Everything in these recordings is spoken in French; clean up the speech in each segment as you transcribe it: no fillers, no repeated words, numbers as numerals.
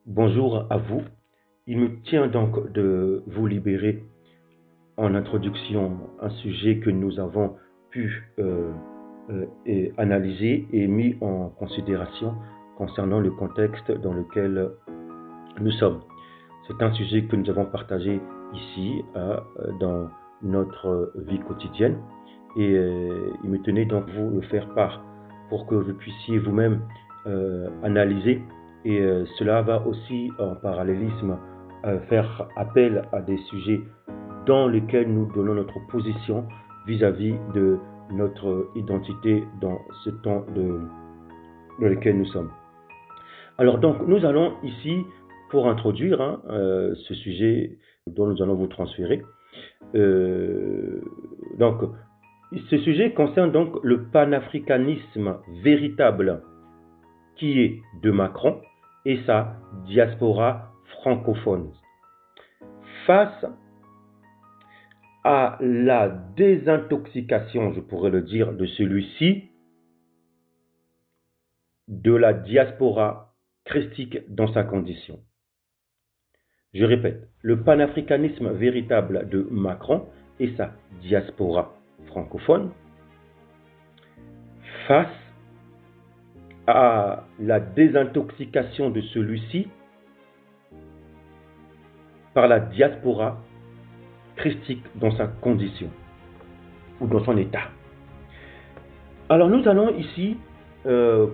Bonjour à vous. Il me tient donc de vous libérer en introduction un sujet que nous avons pu analyser et mis en considération concernant le contexte dans lequel nous sommes. C'est un sujet que nous avons partagé ici dans notre vie quotidienne et il me tenait donc vous le faire part pour que vous puissiez vous-même analyser et cela va aussi en parallélisme faire appel à des sujets dans lesquels nous donnons notre position vis-à-vis de notre identité dans ce temps dans lequel nous sommes. Alors donc nous allons ici pour introduire ce sujet dont nous allons vous transférer. Donc ce sujet concerne donc le panafricanisme véritable qui est de Macron et sa diaspora francophone. Face à la désintoxication, je pourrais le dire, de celui-ci, de la diaspora christique dans sa condition. Je répète, le panafricanisme véritable de Macron et sa diaspora francophone face à la désintoxication de celui-ci par la diaspora christique dans sa condition ou dans son état. Alors nous allons ici,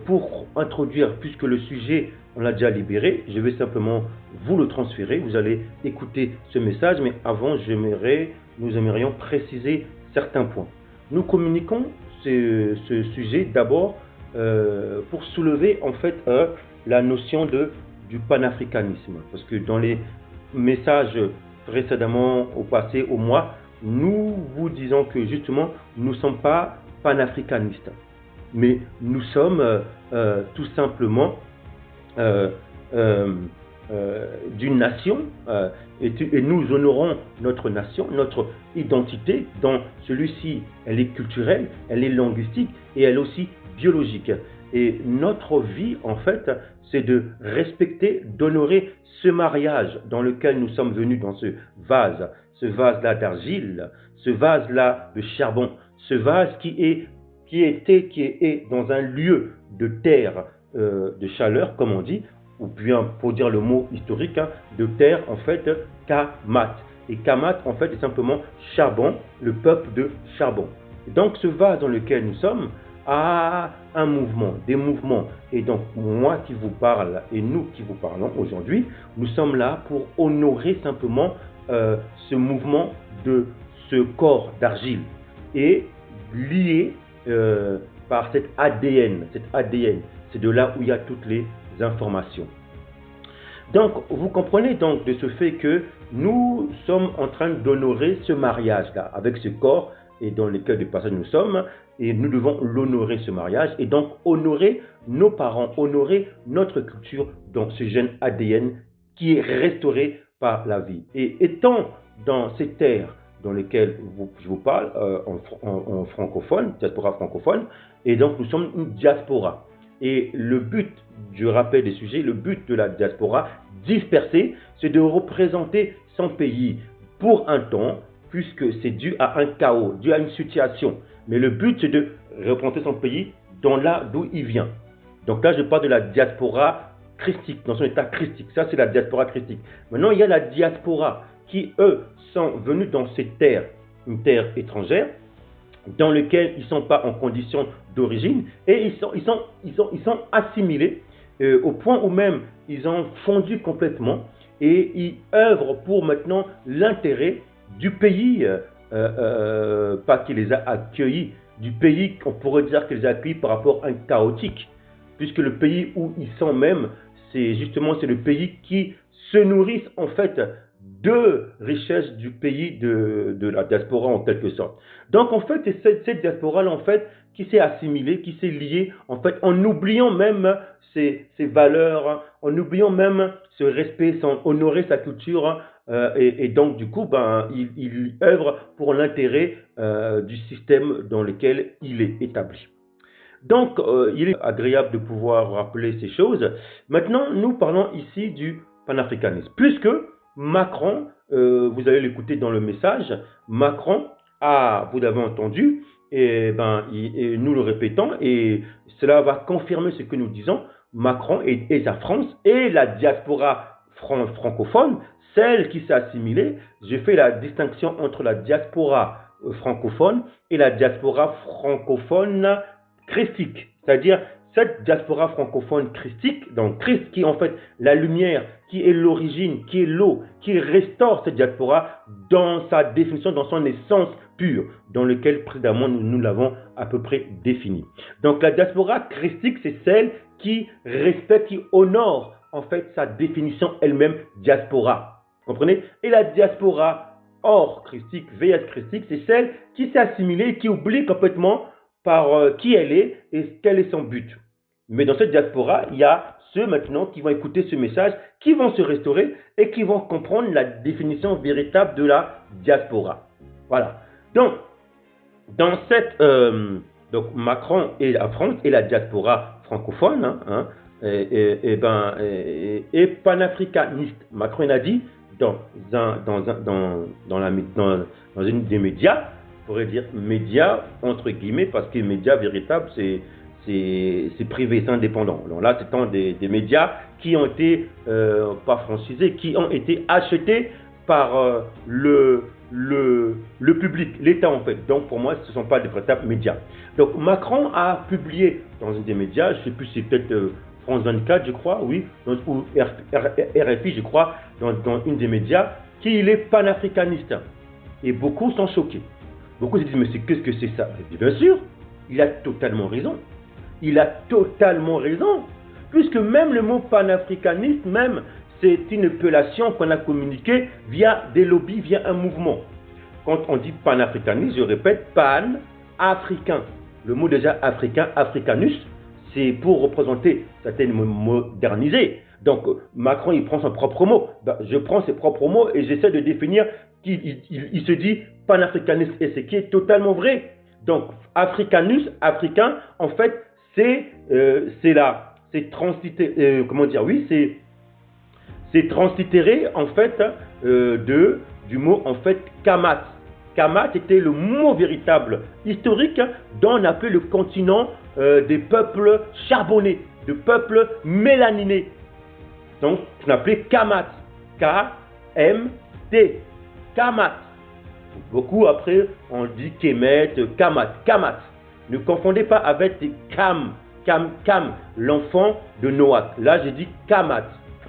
pour introduire, puisque le sujet on l'a déjà libéré, je vais simplement vous le transférer, vous allez écouter ce message, mais avant nous aimerions préciser certains points. Nous communiquons ce sujet d'abord pour soulever en fait la notion du panafricanisme, parce que dans les messages précédemment au passé, au mois, nous vous disons que justement nous ne sommes pas panafricanistes, mais nous sommes tout simplement d'une nation et nous honorons notre nation, notre identité dont celui-ci, elle est culturelle, elle est linguistique et elle est aussi biologique. Et notre vie, en fait, c'est de respecter, d'honorer ce mariage dans lequel nous sommes venus dans ce vase-là d'argile, ce vase-là de charbon, ce vase qui est dans un lieu de terre, de chaleur, comme on dit, ou bien, pour dire le mot historique, de terre, en fait, Kamat. Et Kamat, en fait, est simplement charbon, le peuple de charbon. Et donc, ce vase dans lequel nous sommes a un mouvement, des mouvements. Et donc, moi qui vous parle et nous qui vous parlons aujourd'hui, nous sommes là pour honorer simplement ce mouvement de ce corps d'argile et lié par cet ADN. C'est de là où il y a toutes les informations. Donc, vous comprenez donc de ce fait que nous sommes en train d'honorer ce mariage-là avec ce corps et dans lequel de personnes nous sommes, et nous devons l'honorer ce mariage et donc honorer nos parents, honorer notre culture dans ce gène ADN qui est restauré par la vie. Et étant dans ces terres dans lesquelles je vous parle, en francophone, diaspora francophone, et donc nous sommes une diaspora. Et le but, je rappelle des sujets, le but de la diaspora dispersée, c'est de représenter son pays pour un temps, puisque c'est dû à un chaos, dû à une situation. Mais le but, c'est de représenter son pays dans là d'où il vient. Donc là, je parle de la diaspora christique, dans son état christique. Ça, c'est la diaspora christique. Maintenant, il y a la diaspora qui, eux, sont venus dans ces terres, une terre étrangère, dans lequel ils ne sont pas en condition d'origine, et ils sont assimilés au point où même ils ont fondu complètement, et ils œuvrent pour maintenant l'intérêt du pays, pas qui les a accueillis, du pays qu'on pourrait dire qu'ils les a accueillis par rapport à un chaotique, puisque le pays où ils sont même, c'est le pays qui se nourrissent en fait de richesses du pays de la diaspora en quelque sorte. Donc en fait, c'est cette diaspora-là en fait qui s'est assimilée, qui s'est liée en fait en oubliant même ses valeurs, en oubliant même ce respect, sans honorer sa culture et donc du coup il œuvre pour l'intérêt du système dans lequel il est établi. Donc, il est agréable de pouvoir rappeler ces choses. Maintenant, nous parlons ici du panafricanisme. Puisque Macron, vous allez l'écouter dans le message, Macron a, vous l'avez entendu, et nous le répétons, et cela va confirmer ce que nous disons, Macron et sa France et la diaspora francophone, celle qui s'est assimilée. Je fais la distinction entre la diaspora francophone et la diaspora francophone christique. C'est-à-dire cette diaspora francophone christique, donc Christ qui est en fait la lumière, qui est l'origine, qui est l'eau, qui restaure cette diaspora dans sa définition, dans son essence pure, dans lequel précédemment nous l'avons à peu près défini. Donc la diaspora christique, c'est celle qui respecte, qui honore en fait sa définition elle-même diaspora. Comprenez? Et la diaspora hors christique, VS christique, c'est celle qui s'est assimilée et qui oublie complètement par qui elle est et quel est son but. Mais dans cette diaspora, il y a ceux maintenant qui vont écouter ce message, qui vont se restaurer et qui vont comprendre la définition véritable de la diaspora. Voilà. Donc, dans cette donc Macron et la France et la diaspora francophone et panafricaniste. Macron a dit dans une des médias, on pourrait dire médias entre guillemets, parce que médias véritables c'est privé, c'est indépendant. Donc là, c'est des médias qui ont été pas francisés, qui ont été achetés par le public, l'État en fait. Donc pour moi, ce ne sont pas des véritables médias. Donc Macron a publié dans un des médias, je ne sais plus si c'est peut-être France 24, je crois, oui, ou RFI, je crois, dans une des médias, qu'il est panafricaniste. Et beaucoup sont choqués. Beaucoup se disent, mais qu'est-ce que c'est ça? Et bien sûr, il a totalement raison. Il a totalement raison. Puisque même le mot panafricaniste, même, c'est une appellation qu'on a communiquée via des lobbies, via un mouvement. Quand on dit panafricaniste, je répète, pan-africain. Le mot déjà africain, africanus, c'est pour représenter certaines modernisées. Donc Macron, il prend son propre mot. Je prends ses propres mots et j'essaie de définir qu'il se dit panafricaniste. Et ce qui est totalement vrai. Donc africanus, africain, en fait, c'est translitéré en fait du mot en fait Kamat. Kamat était le mot véritable historique dont on appelait le continent des peuples charbonnés, de peuples mélaninés. Donc on appelait Kamat, K-M-T, Kamat. Beaucoup après on dit Kemet, Kamat, Kamat. Ne confondez pas avec Kam, l'enfant de Noach. Là j'ai dit Kamat,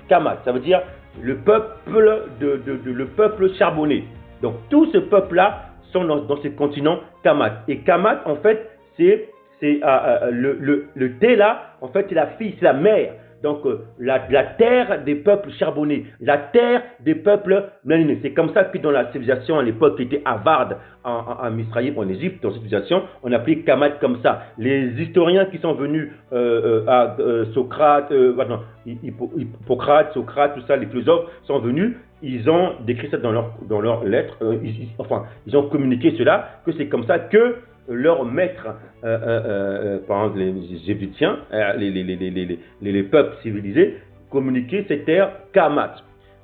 Kamat, ça veut dire le peuple charbonné. Donc tout ce peuple-là sont dans ce continent Kamat. Et Kamat, en fait, c'est le thé là, en fait, c'est la fille, c'est la mère. Donc la terre des peuples charbonnés, la terre des peuples mélaninés. C'est comme ça que dans la civilisation à l'époque qui était avarde en Misraïm, en Égypte, dans cette civilisation, on appelait Kamat comme ça. Les historiens qui sont venus à Socrate, Hippocrate, Socrate, tout ça, les philosophes sont venus, ils ont décrit ça dans leurs lettres, ils ont communiqué cela, que c'est comme ça que leurs maîtres, par exemple les Égyptiens, les peuples civilisés, communiquaient ces terres Kamat.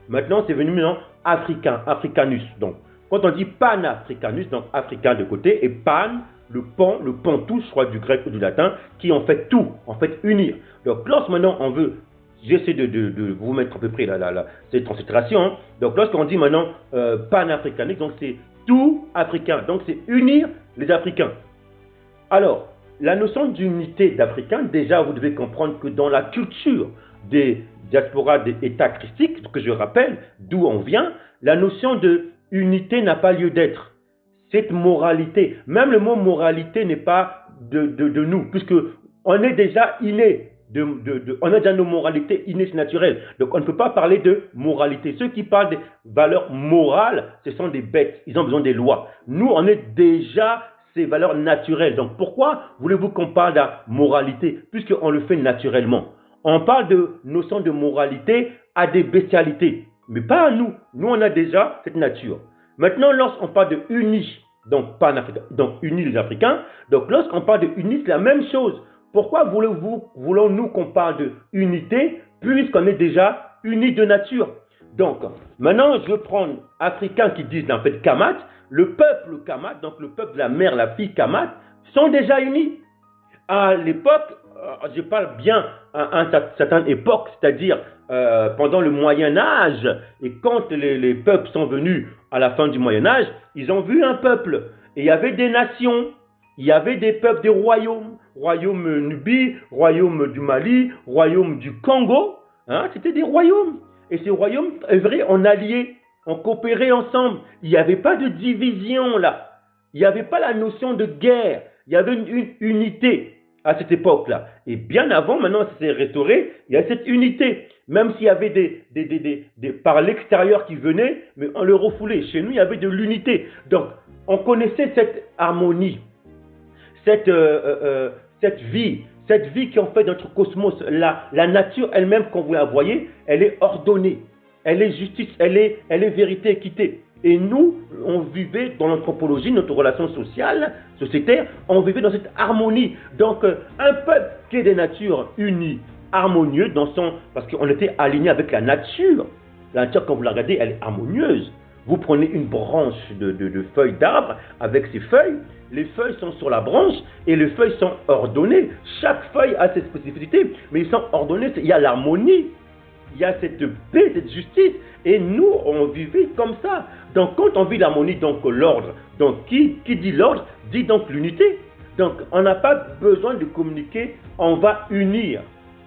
Maintenant, c'est venu maintenant africain, africanus. Donc, quand on dit panafricanus, donc africain de côté, et pan, le pantou, je crois du grec ou du latin, qui en fait tout, en fait unir. Donc, lorsque maintenant on veut, j'essaie de vous mettre à peu près cette concentration. Hein. Donc, lorsqu'on dit maintenant panafricanus, donc c'est tout africain. Donc, c'est unir les Africains. Alors, la notion d'unité d'Africains, déjà, vous devez comprendre que dans la culture des diasporas des États christiques, que je rappelle, d'où on vient, la notion de unité n'a pas lieu d'être. Cette moralité, même le mot moralité n'est pas de nous, puisque on est déjà inné. On a déjà nos moralités innées naturelles. Donc on ne peut pas parler de moralité. Ceux qui parlent des valeurs morales, ce sont des bêtes. Ils ont besoin des lois. Nous, on est déjà ces valeurs naturelles. Donc pourquoi voulez-vous qu'on parle de moralité, puisqu'on le fait naturellement? On parle de notion de moralité à des bestialités, mais pas à nous. Nous, on a déjà cette nature. Maintenant, lorsqu'on parle de unis, donc unis les Africains, donc lorsqu'on parle de unis, c'est la même chose. Pourquoi voulons-nous qu'on parle de unité puisqu'on est déjà unis de nature? Donc, maintenant, je vais prendre Africains qui disent en fait Kamat, le peuple Kamat, donc le peuple de la mère, la fille Kamat, sont déjà unis. À l'époque, je parle bien à une certaine époque, c'est-à-dire pendant le Moyen Âge, et quand les peuples sont venus à la fin du Moyen Âge, ils ont vu un peuple, et il y avait des nations, il y avait des peuples, des royaumes, royaume Nubie, royaume du Mali, royaume du Congo, hein, c'était des royaumes, et ces royaumes œuvraient en alliés, on coopérait ensemble, il n'y avait pas de division là, il n'y avait pas la notion de guerre, il y avait une unité à cette époque-là. Et bien avant, maintenant, ça s'est restauré, il y a cette unité. Même s'il y avait des par l'extérieur qui venaient, mais on le refoulait. Chez nous, il y avait de l'unité. Donc, on connaissait cette harmonie, cette vie qui en fait notre cosmos, la nature elle-même, quand vous la voyez, elle est ordonnée, elle est justice, elle est vérité, équité. Et nous, on vivait dans l'anthropologie, notre relation sociale, sociétaire, on vivait dans cette harmonie. Donc, un peuple qui est des natures unies, harmonieux, parce qu'on était aligné avec la nature. La nature, quand vous la regardez, elle est harmonieuse. Vous prenez une branche de feuilles d'arbre, avec ses feuilles, les feuilles sont sur la branche et les feuilles sont ordonnées. Chaque feuille a ses spécificités, mais ils sont ordonnés, il y a l'harmonie. Il y a cette paix, cette justice, et nous, on vivait comme ça. Donc, quand on vit l'harmonie, donc l'ordre, donc qui dit l'ordre, dit donc l'unité. Donc, on n'a pas besoin de communiquer, on va unir.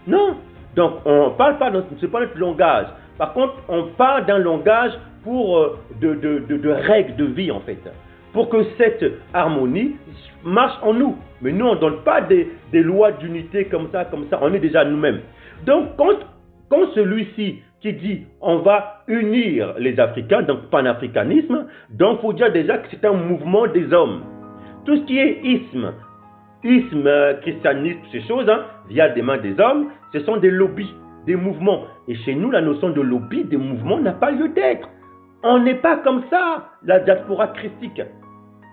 Non. Donc, on ne parle pas, ce n'est pas notre langage. Par contre, on parle d'un langage pour de règles de vie, en fait. Pour que cette harmonie marche en nous. Mais nous, on ne donne pas des lois d'unité comme ça, on est déjà nous-mêmes. Donc, quand celui-ci qui dit on va unir les Africains, donc panafricanisme, donc il faut dire déjà que c'est un mouvement des hommes. Tout ce qui est isme, christianisme, ces choses, via des mains des hommes, ce sont des lobbies, des mouvements. Et chez nous, la notion de lobby, des mouvements n'a pas lieu d'être. On n'est pas comme ça, la diaspora christique,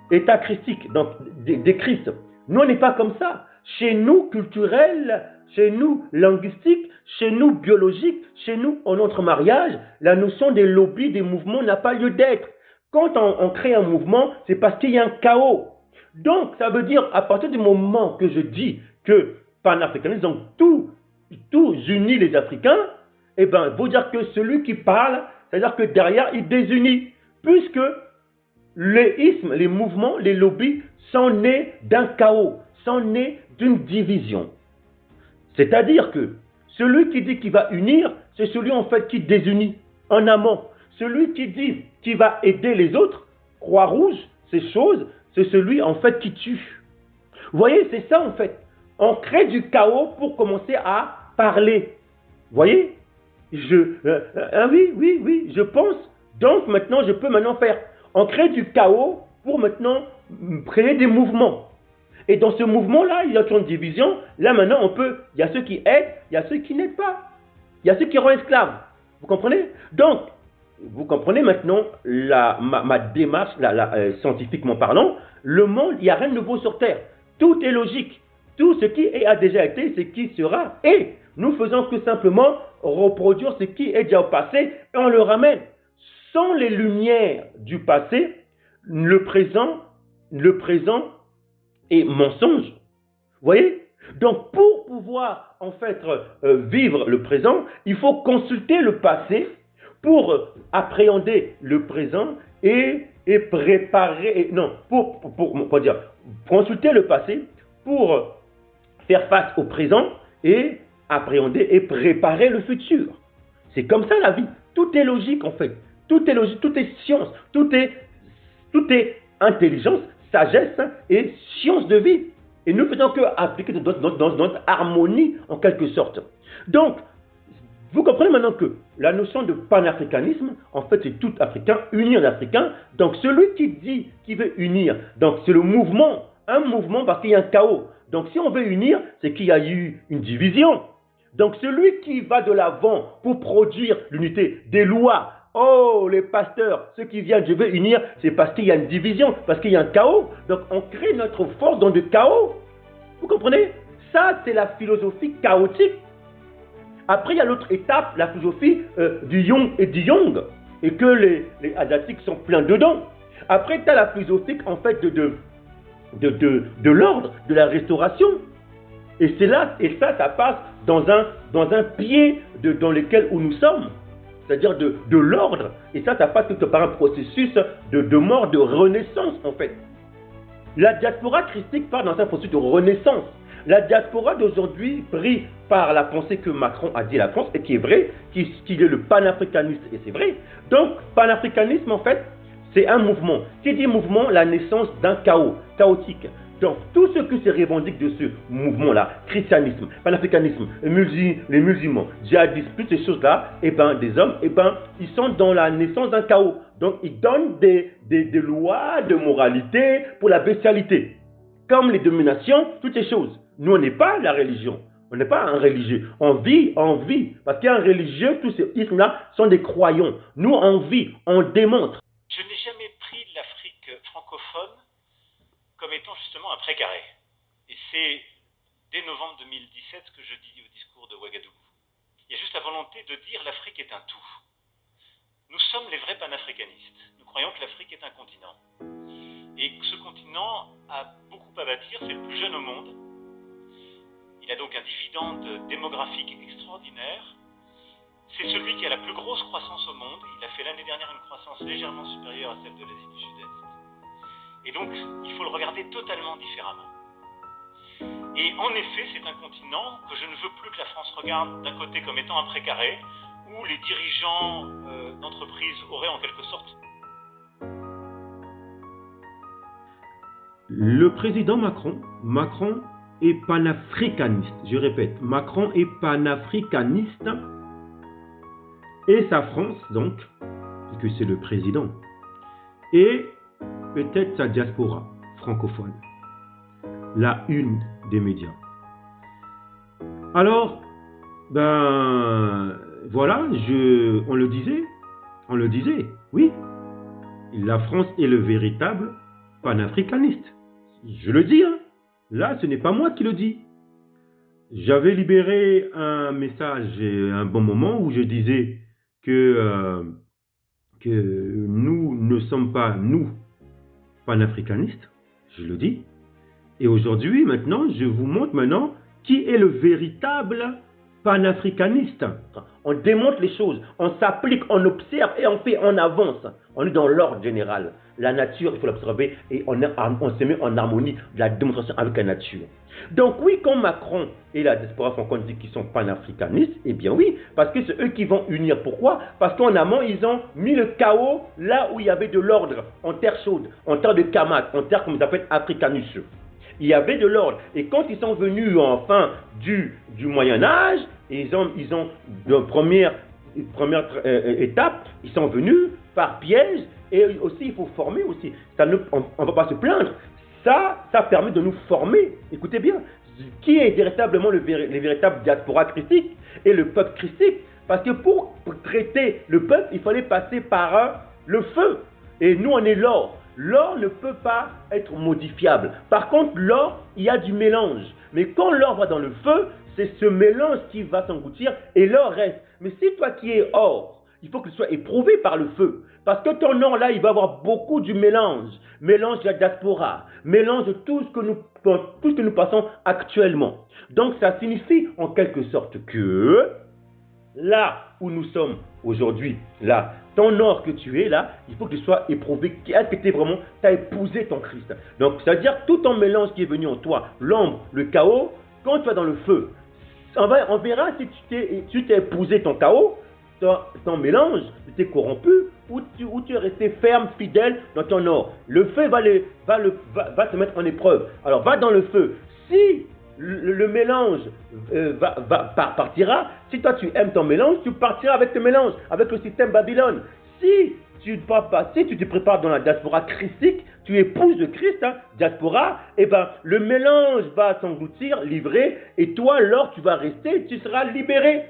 état christique, donc des Christ. Nous, on n'est pas comme ça. Chez nous, culturel, chez nous, linguistique, chez nous, biologique, chez nous, en notre mariage, la notion des lobbies, des mouvements n'a pas lieu d'être. Quand on crée un mouvement, c'est parce qu'il y a un chaos. Donc, ça veut dire, à partir du moment que je dis que panafricanisme, donc tous unis les Africains, eh bien, il faut dire que celui qui parle, c'est-à-dire que derrière, il désunit. Puisque les ismes, les mouvements, les lobbies sont nés d'un chaos, sont nés d'une division. C'est-à-dire que celui qui dit qu'il va unir, c'est celui en fait qui désunit en amont. Celui qui dit qu'il va aider les autres, Croix-Rouge, ces choses, c'est celui en fait qui tue. Vous voyez, c'est ça en fait. On crée du chaos pour commencer à parler. Vous voyez? Oui, je pense. Donc maintenant, je peux maintenant faire. On crée du chaos pour maintenant créer des mouvements. Et dans ce mouvement-là, il y a une division. Là, maintenant, il y a ceux qui aident, il y a ceux qui n'aident pas. Il y a ceux qui rendent esclaves. Vous comprenez? Donc, vous comprenez maintenant ma démarche, scientifiquement parlant. Le monde, il n'y a rien de nouveau sur Terre. Tout est logique. Tout ce qui a déjà été, ce qui sera. Et nous faisons que simplement reproduire ce qui est déjà au passé et on le ramène. Sans les lumières du passé, le présent est mensonge. Vous voyez? Donc, pour pouvoir en fait vivre le présent, il faut consulter le passé pour appréhender le présent et préparer. Consulter le passé pour faire face au présent et appréhender et préparer le futur. C'est comme ça la vie. Tout est logique en fait. Tout est logique, tout est science, tout est intelligence, sagesse et science de vie. Et nous faisons que appliquer dans notre harmonie en quelque sorte. Donc, vous comprenez maintenant que la notion de panafricanisme, en fait, c'est tout Africain, uni en Africain. Donc, celui qui dit qu'il veut unir, donc c'est le mouvement, un mouvement parce qu'il y a un chaos. Donc, si on veut unir, c'est qu'il y a eu une division. Donc, celui qui va de l'avant pour produire l'unité des lois, oh, les pasteurs, ceux qui viennent, je veux unir, c'est parce qu'il y a une division, parce qu'il y a un chaos. Donc, on crée notre force dans le chaos. Vous comprenez? Ça, c'est la philosophie chaotique. Après, il y a l'autre étape, la philosophie du Yin et du Yang, et que les Asiatiques sont pleins dedans. Après, tu as la philosophie, en fait, de l'ordre, de la restauration. Et c'est là, et ça passe dans un pied dans lequel où nous sommes. C'est-à-dire de l'ordre. Et ça passe tout par un processus de mort, de renaissance, en fait. La diaspora christique part dans un processus de renaissance. La diaspora d'aujourd'hui, pris par la pensée que Macron a dit à la France, et qui est vrai, qu'il est le panafricaniste, et c'est vrai. Donc, panafricanisme, en fait, c'est un mouvement. Qui dit mouvement, la naissance d'un chaos, chaotique. Donc, tout ce que se revendique de ce mouvement-là, christianisme, panafricanisme, les musulmans, djihadistes, toutes ces choses-là, des hommes, ils sont dans la naissance d'un chaos. Donc, ils donnent des lois de moralité pour la bestialité. Comme les dominations, toutes ces choses. Nous, on n'est pas la religion. On n'est pas un religieux. On vit. Parce qu'un religieux, tous ces ismes-là sont des croyants. Nous, on vit, on démontre. Je n'ai jamais pris l'Afrique francophone comme étant justement un précaré. Et c'est dès novembre 2017 que je dis au discours de Ouagadougou. Il y a juste la volonté de dire l'Afrique est un tout. Nous sommes les vrais panafricanistes. Nous croyons que l'Afrique est un continent. Et que ce continent a beaucoup à bâtir, c'est le plus jeune au monde. Il a donc un dividende démographique extraordinaire. C'est celui qui a la plus grosse croissance au monde. Il a fait l'année dernière une croissance légèrement supérieure à celle de l'Asie du Sud-Est. Et donc, il faut le regarder totalement différemment. Et en effet, c'est un continent que je ne veux plus que la France regarde d'un côté comme étant un précaré, où les dirigeants d'entreprises auraient en quelque sorte... Le président Macron est panafricaniste. Je répète, Macron est panafricaniste. Et sa France, donc, puisque c'est le président, et peut-être sa diaspora francophone, la une des médias. Alors, voilà, on le disait, oui, la France est le véritable panafricaniste. Je le dis, hein. Là, ce n'est pas moi qui le dis. J'avais libéré un message à un bon moment où je disais que nous ne sommes pas, nous, panafricanistes, je le dis. Et aujourd'hui, maintenant, je vous montre maintenant qui est le véritable panafricaniste. On démontre les choses, on s'applique, on observe et on fait, on avance. On est dans l'ordre général. La nature, il faut l'observer et on se met en harmonie de la démonstration avec la nature. Donc oui, quand Macron et la diaspora francophone disent qu'ils sont panafricanistes, eh bien oui, parce que c'est eux qui vont unir. Pourquoi? Parce qu'en amont, ils ont mis le chaos là où il y avait de l'ordre, en terre chaude, en terre de Kamak, en terre comme ils appellent africanus. Il y avait de l'ordre. Et quand ils sont venus en fin du Moyen-Âge, ils ont de première étape, ils sont venus par piège. Et aussi, il faut former aussi. On ne va pas se plaindre. Ça permet de nous former. Écoutez bien, qui est véritablement les véritables diaspora christiques et le peuple christique? Parce que pour traiter le peuple, il fallait passer par le feu. Et nous, on est l'or. L'or ne peut pas être modifiable. Par contre, l'or, il y a du mélange. Mais quand l'or va dans le feu, c'est ce mélange qui va s'engloutir et l'or reste. Mais si toi qui es or, il faut que tu sois éprouvé par le feu. Parce que ton or là, il va avoir beaucoup du mélange. Mélange de la diaspora. Mélange de tout ce que nous passons actuellement. Donc ça signifie en quelque sorte que là où nous sommes aujourd'hui, là, ton or que tu es là, il faut que tu sois éprouvé. Est-ce que tu as épousé ton Christ? Donc c'est-à-dire tout ton mélange qui est venu en toi, l'ombre, le chaos, quand tu vas dans le feu, on verra si tu t'es épousé ton chaos, ton mélange, tu t'es corrompu ou tu es resté ferme, fidèle dans ton or. Le feu va te mettre en épreuve. Alors va dans le feu. Si le mélange partira, si toi tu aimes ton mélange, tu partiras avec le mélange, avec le système Babylone. Si tu te prépares dans la diaspora christique, tu épouses le Christ, diaspora, et le mélange va s'engloutir, livré, et toi, l'or, tu vas rester, tu seras libéré.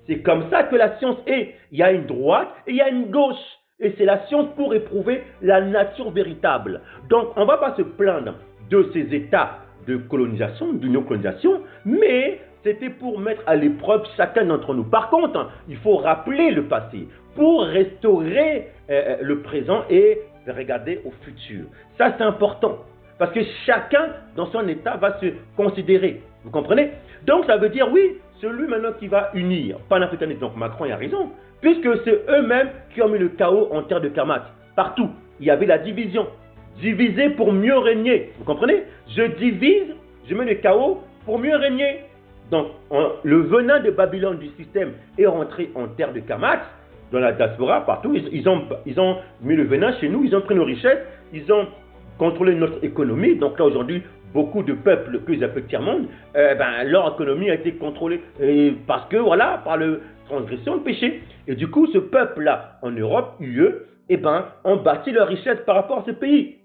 C'est comme ça que la science est. Il y a une droite et il y a une gauche. Et c'est la science pour éprouver la nature véritable. Donc, on ne va pas se plaindre de ces états de colonisation, d'une néocolonisation, mais c'était pour mettre à l'épreuve chacun d'entre nous. Par contre, il faut rappeler le passé pour restaurer le présent et regarder au futur. Ça, c'est important. Parce que chacun, dans son état, va se considérer. Vous comprenez? Donc, ça veut dire, oui, celui maintenant qui va unir, panafricaniste, donc Macron a raison, puisque c'est eux-mêmes qui ont mis le chaos en terre de Kamat. Partout, il y avait la division. Diviser pour mieux régner. Vous comprenez? Je divise, je mets le chaos pour mieux régner. Donc, le venin de Babylone du système est rentré en terre de Kamat, dans la diaspora, partout. Ils ont mis le venin chez nous, ils ont pris nos richesses, ils ont contrôlé notre économie. Donc là, aujourd'hui, beaucoup de peuples qu'ils appellent tiers-monde, leur économie a été contrôlée parce que, voilà, par la transgression, le péché. Et du coup, ce peuple-là, en Europe, UE, ont bâti leur richesse par rapport à ce pays.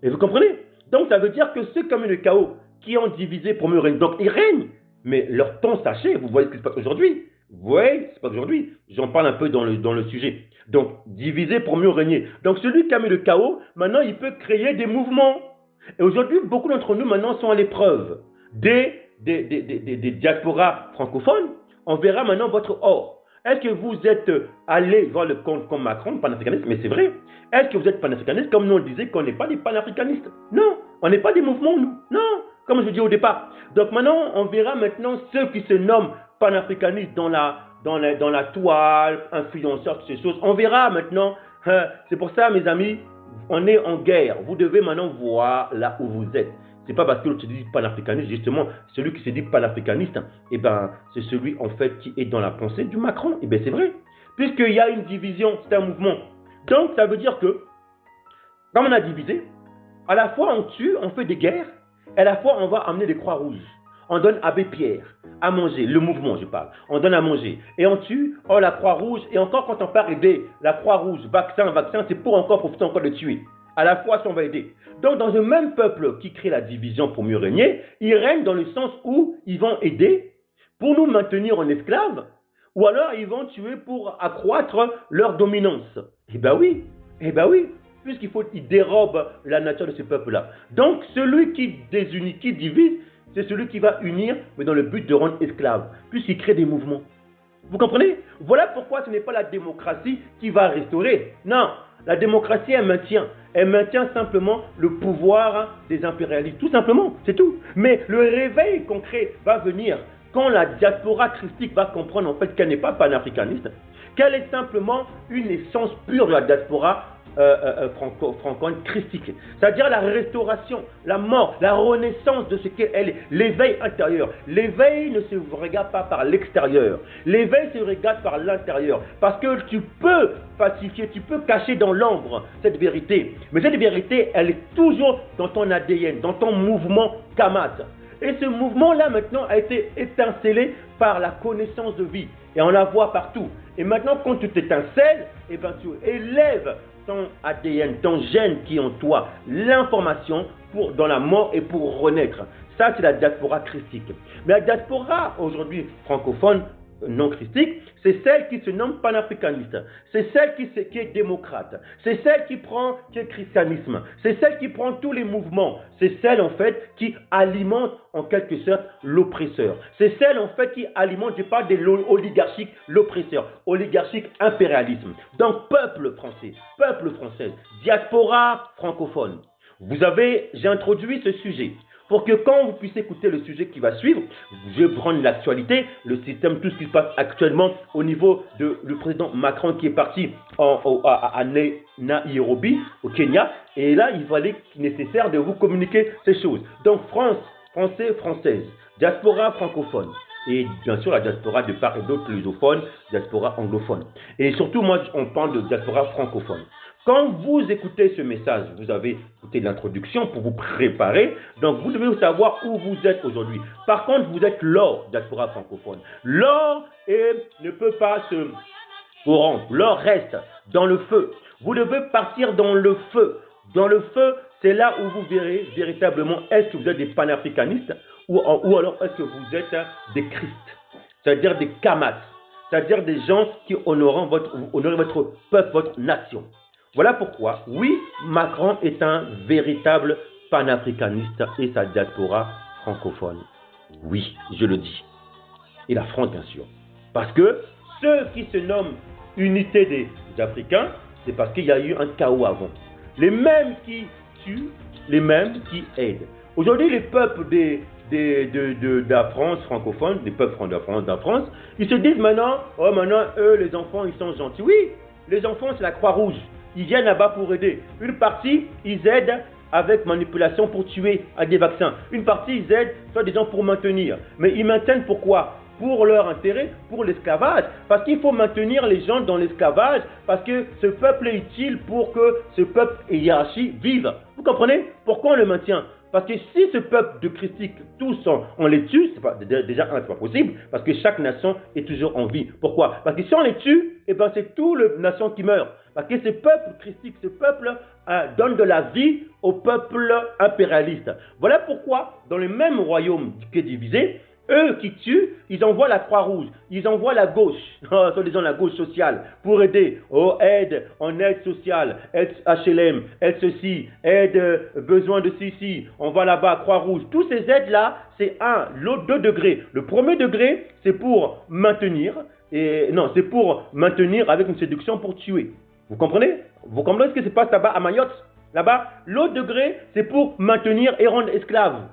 Et vous comprenez? Donc, ça veut dire que ceux comme le chaos qui ont divisé pour mieux régner, donc ils règnent, mais leur temps s'achève. Vous voyez ce qui se passe aujourd'hui? Vous voyez, c'est pas aujourd'hui. J'en parle un peu dans le sujet. Donc, diviser pour mieux régner. Donc, celui qui a mis le chaos, maintenant, il peut créer des mouvements. Et aujourd'hui, beaucoup d'entre nous, maintenant, sont à l'épreuve des diasporas francophones. On verra maintenant votre or. Est-ce que vous êtes allé voir le compte comme Macron, panafricaniste? Mais c'est vrai. Est-ce que vous êtes panafricaniste comme nous on disait qu'on n'est pas des panafricanistes? Non, on n'est pas des mouvements, nous. Non, comme je dis au départ. Donc maintenant, on verra maintenant ceux qui se nomment panafricanistes dans la toile, influenceurs, toutes ces choses. On verra maintenant. C'est pour ça, mes amis, on est en guerre. Vous devez maintenant voir là où vous êtes. C'est pas parce que l'autre se dit panafricaniste, justement, celui qui se dit panafricaniste, c'est celui en fait qui est dans la pensée du Macron. C'est vrai. Puisqu'il y a une division, c'est un mouvement. Donc ça veut dire que, comme on a divisé, à la fois on tue, on fait des guerres, et à la fois on va amener des croix rouges. On donne Abbé Pierre à manger, le mouvement je parle, on donne à manger, et on tue, la croix rouge, et encore quand on parle aider, la croix rouge, vaccin, c'est pour encore profiter encore de tuer. À la fois, si on va aider. Donc, dans un même peuple qui crée la division pour mieux régner, ils règnent dans le sens où ils vont aider pour nous maintenir en esclaves, ou alors ils vont tuer pour accroître leur dominance. Oui, puisqu'ils dérobent la nature de ce peuple-là. Donc, celui qui désunit, qui divise, c'est celui qui va unir, mais dans le but de rendre esclave, puisqu'il crée des mouvements. Vous comprenez? Voilà pourquoi ce n'est pas la démocratie qui va restaurer. Non, la démocratie, elle maintient simplement le pouvoir des impérialistes. Tout simplement, c'est tout. Mais le réveil concret va venir quand la diaspora christique va comprendre en fait qu'elle n'est pas panafricaniste, qu'elle est simplement une essence pure de la diaspora francophone christique. C'est-à-dire la restauration, la mort, la renaissance de ce qu'elle est, l'éveil intérieur. L'éveil ne se regarde pas par l'extérieur. L'éveil se regarde par l'intérieur. Parce que tu peux falsifier, tu peux cacher dans l'ombre cette vérité. Mais cette vérité, elle est toujours dans ton ADN, dans ton mouvement Kamat. Et ce mouvement-là, maintenant, a été étincelé par la connaissance de vie. Et on la voit partout. Et maintenant, quand tu t'étincelles, tu élèves ton ADN, ton gène qui est en toi, l'information dans la mort et pour renaître. Ça, c'est la diaspora christique. Mais la diaspora, aujourd'hui, francophone, non christique, c'est celle qui se nomme panafricaniste. C'est celle qui est démocrate. C'est celle qui est christianisme. C'est celle qui prend tous les mouvements. C'est celle, en fait, qui alimente, en quelque sorte, l'oppresseur. C'est celle, en fait, qui alimente, je parle de l'oligarchique, l'oppresseur. Oligarchique, impérialisme. Donc, peuple français, peuple français, diaspora francophone. J'ai introduit ce sujet pour que quand vous puissiez écouter le sujet qui va suivre, je vais prendre l'actualité, le système, tout ce qui se passe actuellement au niveau du président Macron qui est parti à Nairobi, au Kenya. Et là, il fallait nécessaire de vous communiquer ces choses. Donc, France, Français, Française, diaspora francophone. Et bien sûr, la diaspora de part et d'autre, lusophones, diaspora anglophone. Et surtout, moi, on parle de diaspora francophone. Quand vous écoutez ce message, vous avez écouté l'introduction pour vous préparer, donc vous devez savoir où vous êtes aujourd'hui. Par contre, vous êtes l'or, diaspora francophone. L'or ne peut pas se corrompre, l'or reste dans le feu. Vous devez partir dans le feu. Dans le feu, c'est là où vous verrez véritablement est-ce que vous êtes des panafricanistes ou alors est-ce que vous êtes des Christ, c'est-à-dire des Kamats, c'est-à-dire des gens qui honorent votre peuple, votre nation. Voilà pourquoi, oui, Macron est un véritable panafricaniste et sa diaspora francophone. Oui, je le dis. Et la France, bien sûr. Parce que ceux qui se nomment Unité des Africains, c'est parce qu'il y a eu un chaos avant. Les mêmes qui tuent, les mêmes qui aident. Aujourd'hui, les peuples de la France francophone, les peuples de la France, ils se disent maintenant, oh maintenant, eux, les enfants, ils sont gentils. Oui, les enfants, c'est la Croix-Rouge. Ils viennent là-bas pour aider. Une partie, ils aident avec manipulation pour tuer à des vaccins. Une partie, ils aident, soit des gens pour maintenir. Mais ils maintiennent pourquoi? Pour leur intérêt, pour l'esclavage. Parce qu'il faut maintenir les gens dans l'esclavage, parce que ce peuple est utile pour que ce peuple et hiérarchie vivent. Vous comprenez? Pourquoi on le maintient? Parce que si ce peuple de christique, tous on les tue, c'est pas, déjà c'est pas possible, parce que chaque nation est toujours en vie. Pourquoi? Parce que si on les tue, eh ben, c'est toute la nation qui meurt. Parce que ce peuple christique, ce peuple donne de la vie au peuple impérialiste. Voilà pourquoi, dans le même royaume qui est divisé, eux qui tuent, ils envoient la Croix-Rouge, ils envoient la gauche, soit disant la gauche sociale, pour aider. Oh, aide, en aide sociale, aide HLM, aide ceci, aide besoin de ceci, on va là-bas, Croix-Rouge. Tous ces aides-là, c'est l'autre 2 degrés. Le premier degré, c'est pour maintenir, c'est pour maintenir avec une séduction pour tuer. Vous comprenez? Vous comprenez ce qui se passe là-bas à Mayotte? Là-bas, l'autre degré, c'est pour maintenir et rendre esclaves.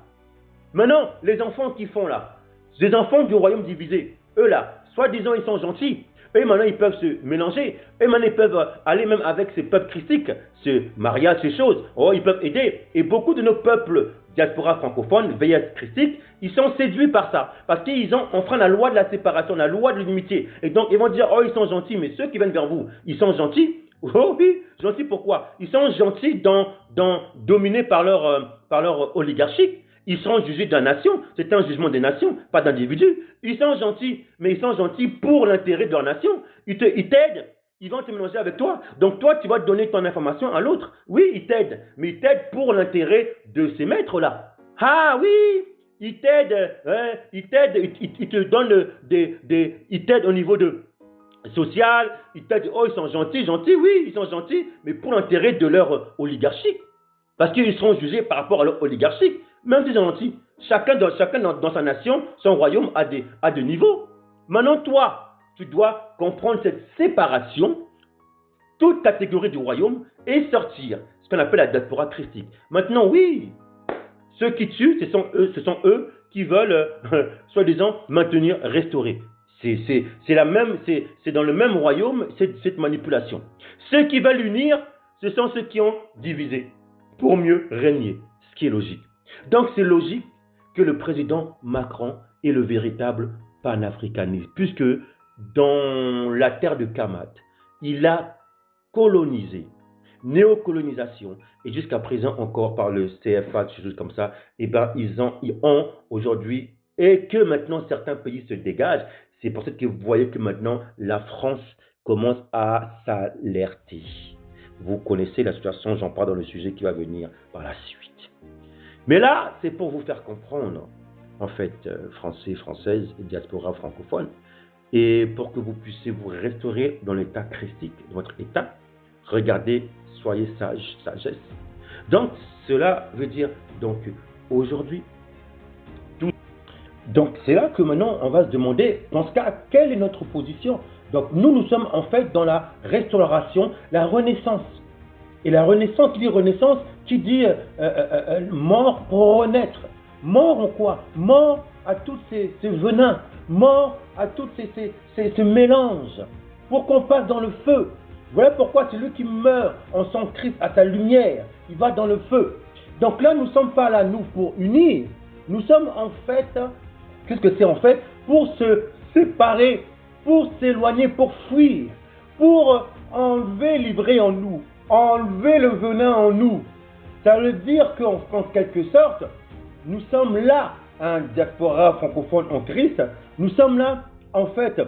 Maintenant, les enfants qui font là, les enfants du royaume divisé, eux là, soi-disant ils sont gentils, eux maintenant ils peuvent se mélanger, eux maintenant ils peuvent aller même avec ces peuples christiques, ce mariage, ces choses, ils peuvent aider. Et beaucoup de nos peuples diaspora francophones, VS christiques, ils sont séduits par ça, parce qu'ils ont enfreint la loi de la séparation, la loi de l'inimitié. Et donc ils vont dire, oh ils sont gentils, mais ceux qui viennent vers vous, ils sont gentils. Oh oui, gentils pourquoi? Ils sont gentils dominés par leur oligarchie. Ils seront jugés de la nation. C'est un jugement des nations, pas d'individus. Ils sont gentils, mais ils sont gentils pour l'intérêt de leur nation. Ils t'aident. Ils vont te mélanger avec toi. Donc toi, tu vas donner ton information à l'autre. Oui, ils t'aident, mais ils t'aident pour l'intérêt de ces maîtres-là. Ah oui, ils t'aident, ils te donnent ils t'aident au niveau de social. Ils t'aident, oh, ils sont gentils, oui, ils sont gentils, mais pour l'intérêt de leur oligarchie. Parce qu'ils seront jugés par rapport à leur oligarchie. Même si c'est gentil, chacun dans sa nation, son royaume a des niveaux. Maintenant, toi, tu dois comprendre cette séparation, toute catégorie du royaume, et sortir ce qu'on appelle la diaspora christique. Maintenant, oui, ceux qui tuent, ce sont eux qui veulent, soi-disant, maintenir, restaurer. C'est dans le même royaume, cette manipulation. Ceux qui veulent unir, ce sont ceux qui ont divisé pour mieux régner, ce qui est logique. Donc c'est logique que le président Macron est le véritable panafricaniste, puisque dans la terre de Kamat, il a colonisé, néocolonisation, et jusqu'à présent encore par le CFA, des choses comme ça, ils ont aujourd'hui, et que maintenant certains pays se dégagent. C'est pour ça que vous voyez que maintenant la France commence à s'alerter. Vous connaissez la situation, j'en parle dans le sujet qui va venir par la suite. Mais là, c'est pour vous faire comprendre, en fait, Français, Françaises et diaspora francophone, et pour que vous puissiez vous restaurer dans l'état christique de votre état, regardez, soyez sages, sagesse. Donc, cela veut dire, donc, aujourd'hui, donc, c'est là que maintenant, on va se demander, dans ce cas, quelle est notre position? Donc, nous sommes en fait dans la restauration, la renaissance. Et la renaissance, qui dit mort pour renaître. Mort en quoi? Mort à tous ces venins, mort à tous ces mélanges, pour qu'on passe dans le feu. Voilà pourquoi celui qui meurt en son Christ à sa lumière, il va dans le feu. Donc là, nous ne sommes pas là, nous, pour unir. Nous sommes en fait, qu'est-ce que c'est en fait? Pour se séparer, pour s'éloigner, pour fuir, pour enlever l'ivraie en nous, enlever le venin en nous. Ça veut dire qu'en quelque sorte, nous sommes là, un diaspora francophone en Christ, nous sommes là, en fait,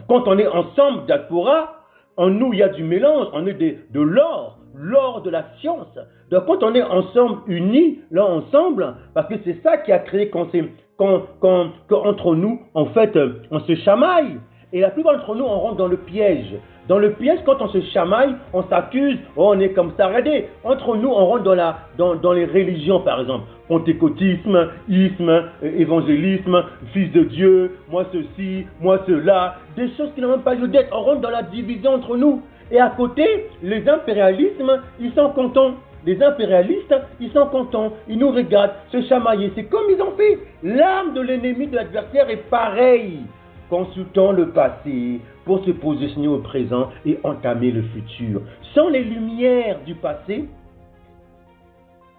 quand on est ensemble, diaspora, en nous il y a du mélange, on est de l'or de la science. Donc quand on est ensemble, unis, là ensemble, parce que c'est ça qui a créé qu'entre nous, en fait, on se chamaille. Et la plupart d'entre nous, on rentre dans le piège. Dans le piège, quand on se chamaille, on s'accuse, oh, on est comme ça. Regardez, entre nous, on rentre dans les religions, par exemple. Pentecôtisme, isme, évangélisme, fils de Dieu, moi ceci, moi cela. Des choses qui n'ont même pas lieu d'être. On rentre dans la division entre nous. Et à côté, les impérialismes, ils sont contents. Les impérialistes, ils sont contents. Ils nous regardent se chamailler. C'est comme ils ont fait. L'arme de l'ennemi, de l'adversaire est pareille. Consultant le passé pour se positionner au présent et entamer le futur. Sans les lumières du passé,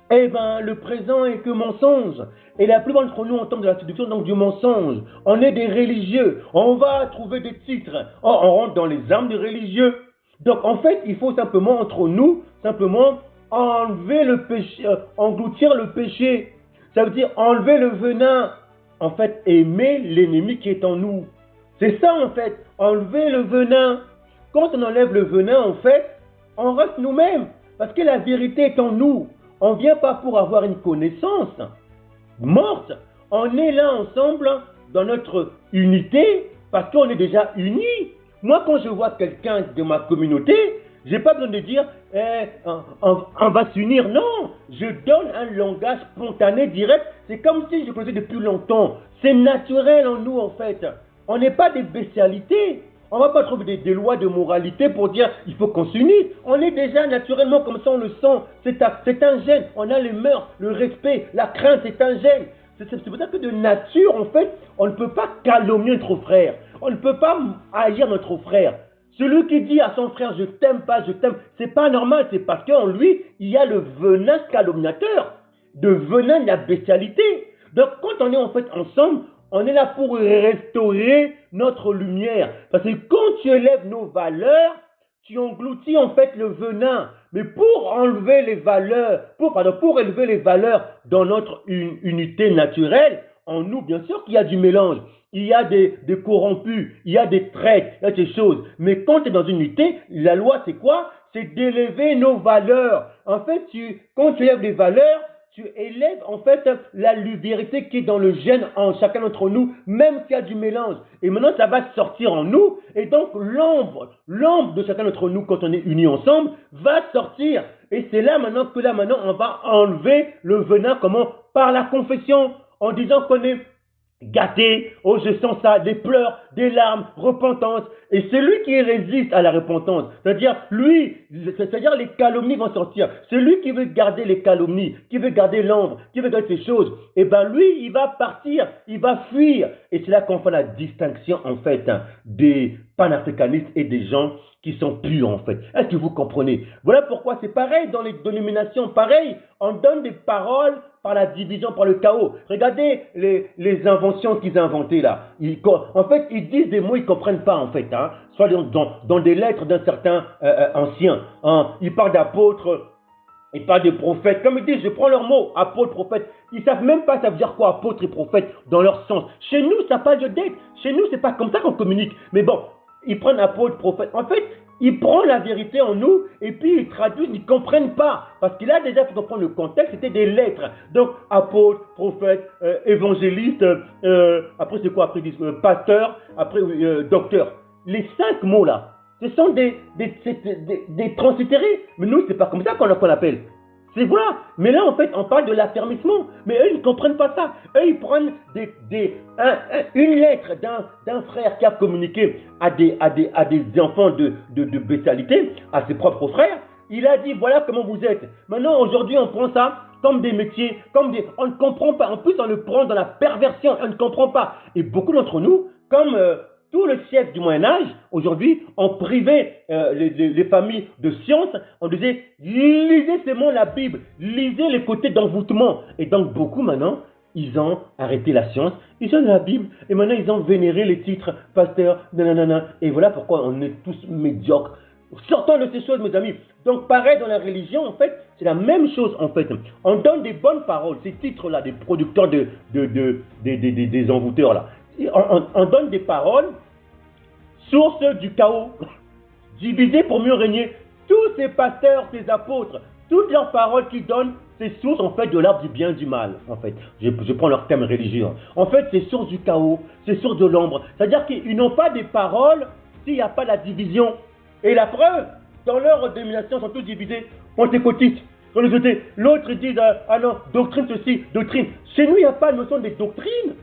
eh ben, le présent est que mensonge. Et la plupart d'entre nous, on tombe de la séduction, donc du mensonge. On est des religieux. On va trouver des titres. Oh, on rentre dans les armes des religieux. Donc, en fait, il faut simplement, entre nous, simplement enlever le péché, engloutir le péché. Ça veut dire enlever le venin. En fait, aimer l'ennemi qui est en nous. C'est ça, en fait, enlever le venin. Quand on enlève le venin, en fait, on reste nous-mêmes. Parce que la vérité est en nous. On ne vient pas pour avoir une connaissance morte. On est là ensemble dans notre unité parce qu'on est déjà unis. Moi, quand je vois quelqu'un de ma communauté, je n'ai pas besoin de dire on va s'unir. Non, je donne un langage spontané, direct. C'est comme si je connaissais depuis longtemps. C'est naturel en nous, en fait. On n'est pas des bestialités. On ne va pas trouver des lois de moralité pour dire il faut qu'on s'unisse. On est déjà naturellement comme ça, on le sent. C'est un gène. On a les mœurs, le respect, la crainte, c'est un gène. C'est pour ça que de nature, en fait, on ne peut pas calomnier notre frère. On ne peut pas haïr notre frère. Celui qui dit à son frère je t'aime pas, je t'aime, c'est pas normal. C'est parce qu'en lui, il y a le venin calomniateur, de venin de la bestialité. Donc quand on est en fait ensemble, on est là pour restaurer notre lumière. Parce que quand tu élèves nos valeurs, tu engloutis en fait le venin. Mais pour enlever les valeurs, pour élever les valeurs dans notre unité naturelle, en nous, bien sûr qu'il y a du mélange. Il y a des corrompus, il y a des traites, il y a des choses. Mais quand tu es dans une unité, la loi c'est quoi? C'est d'élever nos valeurs. En fait, quand tu élèves les valeurs, tu élèves en fait la vérité qui est dans le gène en chacun d'entre nous, même s'il y a du mélange. Et maintenant, ça va sortir en nous. Et donc, l'ombre de chacun d'entre nous, quand on est unis ensemble, va sortir. Et c'est là maintenant on va enlever le venin, comment? Par la confession, en disant qu'on est gâté, oh je sens ça, des pleurs, des larmes, repentance. Et c'est lui qui résiste à la repentance. C'est-à-dire les calomnies vont sortir. Celui qui veut garder les calomnies, qui veut garder l'ombre, qui veut garder ces choses, eh ben lui, il va partir, il va fuir. Et c'est là qu'on fait la distinction en fait des panafricanistes et des gens qui sont purs en fait. Est-ce que vous comprenez? Voilà pourquoi c'est pareil dans les dénominations, pareil. On donne des paroles par la division, par le chaos. Regardez les inventions qu'ils ont inventées là. En fait, ils disent des mots, ils ne comprennent pas en fait. Soit dans des lettres d'un certain ancien. Ils parlent d'apôtres, ils parlent de prophètes. Comme ils disent, je prends leurs mots, apôtres, prophètes. Ils ne savent même pas ça veut dire quoi, apôtres et prophètes, dans leur sens. Chez nous, ça n'a pas lieu d'être. Chez nous, ce n'est pas comme ça qu'on communique. Mais bon, ils prennent apôtres, prophètes. En fait, ils prennent la vérité en nous et puis ils traduisent, ils ne comprennent pas. Parce qu'il a déjà fait comprendre le contexte, c'était des lettres. Donc, apôtre, prophète, évangéliste, après c'est quoi? Après ils disent pasteur, après docteur. Les 5 mots là, ce sont des translittérés. Mais nous, c'est pas comme ça qu'on l'appelle. C'est voilà. Mais là, en fait, on parle de l'affermissement. Mais eux, ils ne comprennent pas ça. Eux, ils prennent une lettre d'un frère qui a communiqué à des enfants de bestialité, à ses propres frères. Il a dit, voilà comment vous êtes. Maintenant, aujourd'hui, on prend ça comme des métiers, on ne comprend pas. En plus, on le prend dans la perversion. On ne comprend pas. Et beaucoup d'entre nous, comme tout le siècle du Moyen-Âge, aujourd'hui, on privait les familles de science. On disait, lisez seulement la Bible, lisez les côtés d'envoûtement. Et donc, beaucoup maintenant, ils ont arrêté la science, ils ont la Bible, et maintenant, ils ont vénéré les titres, pasteur, nanana. Et voilà pourquoi on est tous médiocres. Sortons de ces choses, mes amis. Donc, pareil dans la religion, en fait, c'est la même chose, en fait. On donne des bonnes paroles, ces titres-là, des producteurs des envoûteurs, là. On donne des paroles, source du chaos, divisées pour mieux régner. Tous ces pasteurs, ces apôtres, toutes leurs paroles qu'ils donnent, c'est source en fait de l'arbre du bien et du mal, en fait. Je prends leur thème religieux. En fait, c'est source du chaos, c'est source de l'ombre. C'est-à-dire qu'ils n'ont pas des paroles s'il n'y a pas la division. Et la preuve, dans leur dénomination, ils sont tous divisés. Pentecôtistes, dans les autres, l'autre dit ah non, doctrine ceci, doctrine. Chez nous, il n'y a pas de notion de doctrine.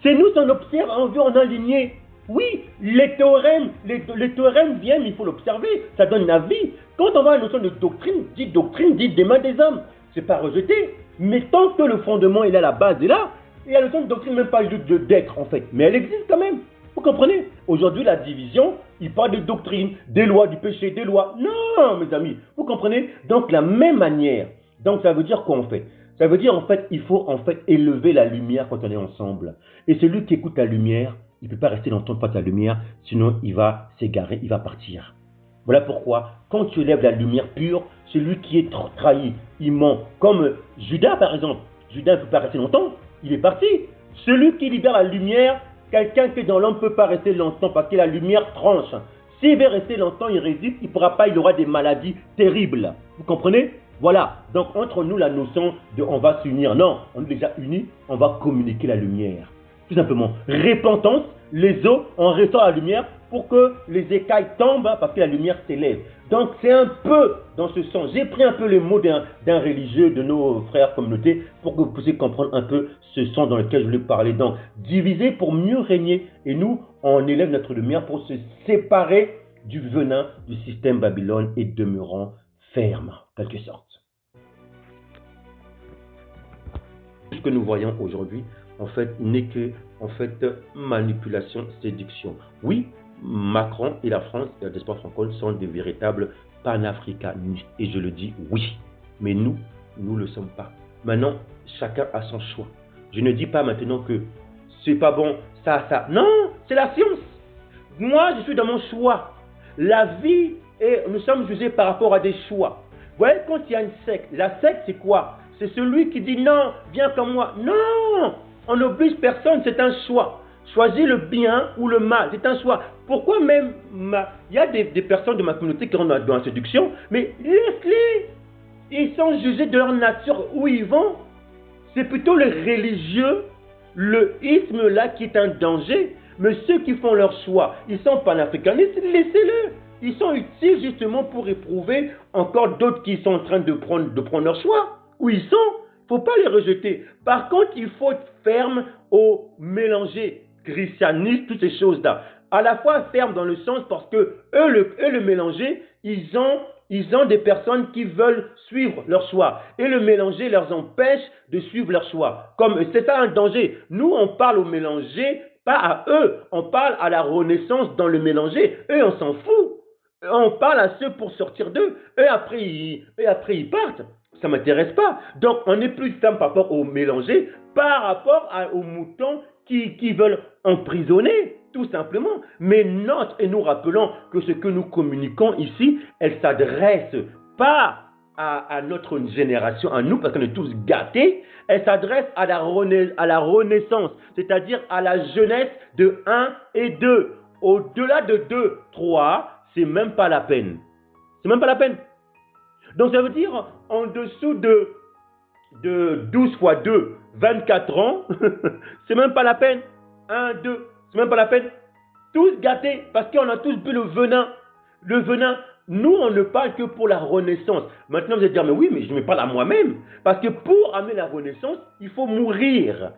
Chez nous, si on observe, on veut en aligner. Oui, les théorèmes viennent, il faut l'observer, ça donne la vie. Quand on voit la notion de doctrine, dit des mains des hommes, c'est pas rejeté. Mais tant que le fondement est là, la base est là, et la notion de doctrine même pas d'être en fait, mais elle existe quand même. Vous comprenez? Aujourd'hui, la division, il parle de doctrine, des lois, du péché, des lois. Non, mes amis, vous comprenez? Donc, la même manière. Donc, ça veut dire quoi en fait? Ça veut dire en fait, il faut en fait élever la lumière quand on est ensemble. Et celui qui écoute la lumière, il ne peut pas rester longtemps face à la lumière, sinon il va s'égarer, il va partir. Voilà pourquoi, quand tu élèves la lumière pure, celui qui est trahi, il ment. Comme Judas par exemple. Judas ne peut pas rester longtemps, il est parti. Celui qui libère la lumière, quelqu'un qui est dans l'homme ne peut pas rester longtemps parce que la lumière tranche. S'il veut rester longtemps, il résiste, il ne pourra pas, il aura des maladies terribles. Vous comprenez? Voilà. Donc entre nous, la notion de on va s'unir. Non, on est déjà unis, on va communiquer la lumière. Tout simplement. Repentance, les eaux, on restaure la lumière pour que les écailles tombent parce que la lumière s'élève. Donc c'est un peu dans ce sens. J'ai pris un peu les mots d'un religieux, de nos frères communautés, pour que vous puissiez comprendre un peu ce sens dans lequel je voulais parler. Donc diviser pour mieux régner. Et nous, on élève notre lumière pour se séparer du venin du système Babylone et demeurant ferme, en quelque sorte. Ce que nous voyons aujourd'hui, en fait, n'est que manipulation, séduction. Oui, Macron et la France et la diaspora francophone sont des véritables panafricanistes. Et je le dis oui. Mais nous ne le sommes pas. Maintenant, chacun a son choix. Je ne dis pas maintenant que c'est pas bon, ça. Non, c'est la science. Moi, je suis dans mon choix. La vie, nous sommes jugés par rapport à des choix. Vous voyez, quand il y a une secte, la secte, c'est quoi? C'est celui qui dit non, viens comme moi. Non, on n'oblige personne, c'est un choix. Choisis le bien ou le mal, c'est un choix. Pourquoi même, il y a des personnes de ma communauté qui rentrent dans la séduction, mais laisse-les. Ils sont jugés de leur nature où ils vont. C'est plutôt le religieux, le isme là qui est un danger. Mais ceux qui font leur choix, ils sont panafricanistes, laissez-le. Ils sont utiles justement pour éprouver encore d'autres qui sont en train de prendre leur choix. Où ils sont, il ne faut pas les rejeter. Par contre, il faut être ferme au mélanger christianisme, toutes ces choses-là. À la fois ferme dans le sens parce que eux le mélanger, ils ont des personnes qui veulent suivre leur choix. Et le mélanger leur empêche de suivre leur choix. Comme c'est ça un danger. Nous, on parle au mélanger, pas à eux. On parle à la renaissance dans le mélanger. Eux, on s'en fout. On parle à ceux pour sortir d'eux. Eux, après, ils partent. Ça ne m'intéresse pas. Donc, on est plus simple par rapport au mélanger, par rapport aux moutons qui veulent emprisonner, tout simplement. Mais et nous rappelons que ce que nous communiquons ici, elle s'adresse pas à notre génération, à nous, parce qu'on est tous gâtés. Elle s'adresse à la renaissance, c'est-à-dire à la jeunesse de 1 et 2. Au-delà de 2, 3, c'est même pas la peine. C'est même pas la peine. Donc ça veut dire en dessous de 12 fois 2, 24 ans, c'est même pas la peine. 1, 2, c'est même pas la peine. Tous gâtés parce qu'on a tous bu le venin. Le venin, nous on ne parle que pour la renaissance. Maintenant vous allez dire, mais oui, mais je me parle à moi-même. Parce que pour amener la renaissance, il faut mourir.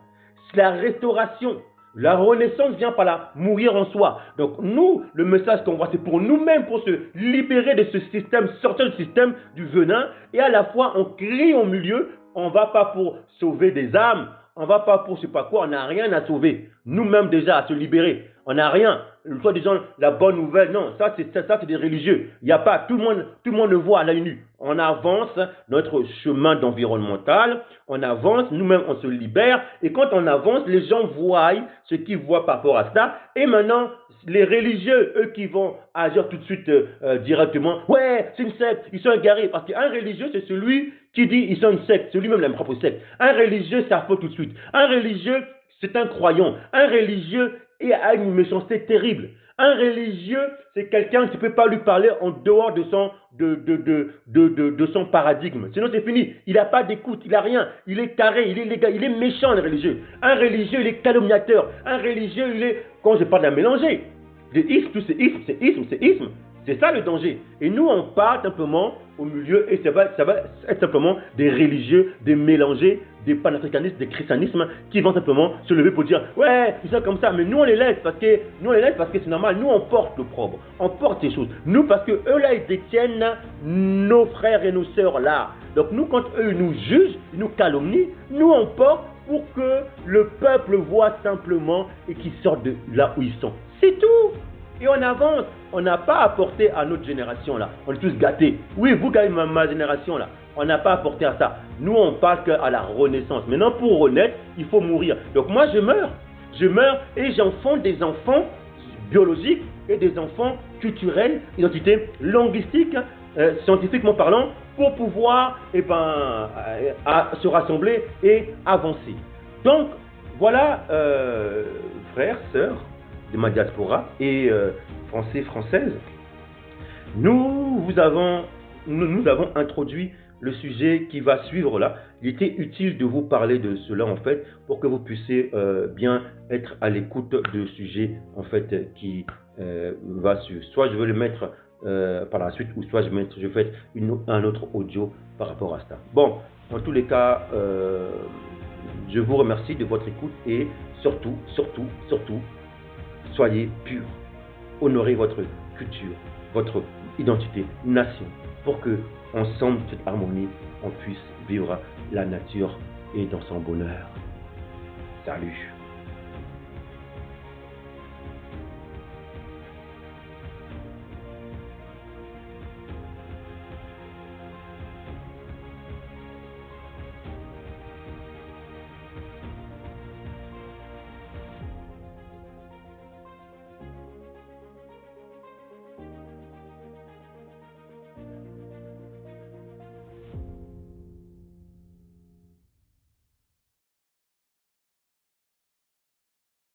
C'est la restauration. La renaissance vient par la mourir en soi. Donc nous, le message qu'on voit, c'est pour nous-mêmes, pour se libérer de ce système, sortir du système du venin. Et à la fois, on crie au milieu, on ne va pas pour sauver des âmes, on ne va pas pour je ne sais pas quoi, on n'a rien à sauver. Nous-mêmes déjà, à se libérer. On n'a rien. Soit disant la bonne nouvelle, non, ça c'est des religieux. Il n'y a pas, tout le monde le voit à l'œil nu. On avance notre chemin d'environnemental, on avance, nous-mêmes on se libère, et quand on avance, les gens voient ce qu'ils voient par rapport à ça, et maintenant, les religieux, eux qui vont agir tout de suite directement, ouais, c'est une secte, ils sont égarés, parce qu'un religieux, c'est celui qui dit ils sont une secte, c'est lui-même la propre secte. Un religieux, ça faut tout de suite. Un religieux, c'est un croyant. Un religieux a une méchanceté terrible. Un religieux, c'est quelqu'un qui ne peut pas lui parler en dehors de son paradigme. Sinon, c'est fini. Il n'a pas d'écoute, il n'a rien. Il est carré, il est légal, il est méchant, le religieux. Un religieux, il est calomniateur. Un religieux, il est, quand je parle d'un mélanger, de isme, tout c'est isme, c'est isme, c'est isme. C'est ça le danger. Et nous, on part simplement au milieu et ça va être simplement des religieux, des mélangés, des panafricanistes, des christianismes qui vont simplement se lever pour dire ouais, ils sont comme ça. Mais nous, on les laisse parce que c'est normal. Nous, on porte le propre. On porte ces choses. Nous, parce que eux là, ils détiennent nos frères et nos sœurs là. Donc nous, quand eux nous jugent, ils nous calomnient, nous, on porte pour que le peuple voit simplement et qu'ils sortent de là où ils sont. C'est tout. Et on avance. On n'a pas apporté à notre génération là. On est tous gâtés. Oui, vous, quand même, ma génération là, on n'a pas apporté à ça. Nous, on parle qu'à la renaissance. Maintenant, pour renaître, il faut mourir. Donc moi, je meurs. Je meurs et j'enfonce des enfants biologiques et des enfants culturels, identités linguistiques, scientifiquement parlant, pour pouvoir se rassembler et avancer. Donc, voilà, frères, sœurs, de ma diaspora et français, françaises, nous avons introduit le sujet qui va suivre là. Il était utile de vous parler de cela en fait pour que vous puissiez bien être à l'écoute de sujet en fait qui va suivre. Soit je vais le mettre par la suite ou soit je fais un autre audio par rapport à ça. Bon, en tous les cas, je vous remercie de votre écoute et surtout, soyez purs. Honorez votre culture, votre identité, nation, pour que, ensemble, cette harmonie, on puisse vivre la nature et dans son bonheur. Salut!